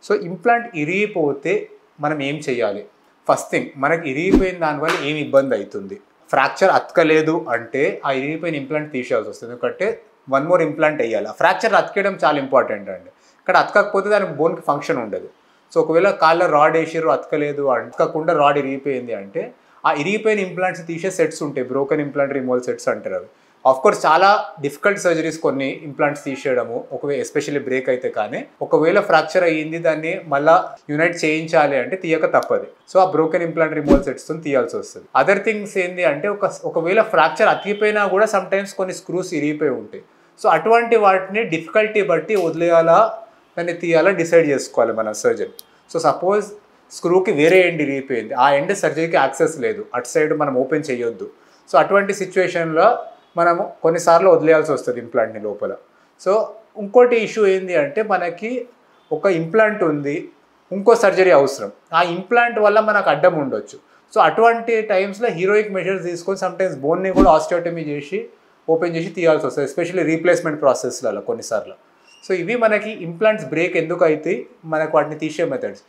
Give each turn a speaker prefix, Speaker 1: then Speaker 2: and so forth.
Speaker 1: So implant ఇరిగిపోతే మనం ఏం చేయాలి? ఫస్ట్ థింగ్, మనకి ఇరిగిపోయిన దానివల్ల ఏమి ఇబ్బంది అవుతుంది? ఫ్రాక్చర్ అతకలేదు అంటే ఆ ఇరిగిపోయిన ఇంప్లాంట్ తీసేయాల్సి వస్తుంది. ఎందుకంటే వన్ మోర్ ఇంప్లాంట్ వేయాలి. ఫ్రాక్చర్ అతికేయడం చాలా ఇంపార్టెంట్ అండి. ఇక్కడ అతకకపోతే దానికి బోన్కి ఫంక్షన్ ఉండదు. సో ఒకవేళ కాళ్ళ రాడ్ వేసిర్రు అతకలేదు, అతకకుండా రాడ్ ఇరిగిపోయింది అంటే ఆ ఇరిగిపోయిన ఇంప్లాంట్స్ తీసే సెట్స్ ఉంటాయి, బ్రోకెన్ ఇంప్లాంట్ రిమూవల్ సెట్స్ అంటారు అవి. ఆఫ్కోర్స్ చాలా డిఫికల్ట్ సర్జరీస్ కొన్ని ఇంప్లాంట్స్ తీసేయడము, ఒకవేళ ఎస్పెషల్లీ బ్రేక్ అయితే. కానీ ఒకవేళ ఫ్రాక్చర్ అయ్యింది, దాన్ని మళ్ళీ యునైట్ చేయించాలి అంటే తీయక తప్పదు. సో ఆ బ్రోకెన్ ఇంప్లాంట్ రిమూవల్ సెట్స్తో తీయాల్సి వస్తుంది. అదర్ థింగ్స్ ఏంటి అంటే ఒకవేళ ఫ్రాక్చర్ అతికిపోయినా కూడా సమ్ టైమ్స్ కొన్ని స్క్రూస్ ఇరిగిపోయి ఉంటాయి. సో అటువంటి వాటిని డిఫికల్టీ బట్టి వదిలేయాలా దాన్ని తీయాలా డిసైడ్ చేసుకోవాలి మన సర్జన్. సో సపోజ్ స్క్రూకి వేరే ఎండ్ ఇరిగిపోయింది, ఆ ఎండ్ సర్జరీకి యాక్సెస్ లేదు, అటు సైడ్ మనం ఓపెన్ చేయొద్దు. సో అటువంటి సిచ్యువేషన్లో మనము కొన్నిసార్లు వదిలేయాల్సి వస్తుంది ఇంప్లాంట్ని లోపల. సో ఇంకోటి ఇష్యూ ఏంటి అంటే మనకి ఒక ఇంప్లాంట్ ఉంది, ఇంకో సర్జరీ అవసరం, ఆ ఇంప్లాంట్ వల్ల మనకు అడ్డం ఉండొచ్చు. సో అటువంటి టైమ్స్లో హీరోయిక్ మెజర్స్ తీసుకొని సమ్టైమ్స్ బోన్ని కూడా ఆస్టియోటమీ చేసి ఓపెన్ చేసి తీయాల్సి వస్తుంది, ఎస్పెషల్లీ రీప్లేస్మెంట్ ప్రాసెస్లలో కొన్నిసార్లు. సో ఇవి మనకి ఇంప్లాంట్స్ బ్రేక్ ఎందుకు అయితే మనకు వాటిని తీసే మెథడ్స్.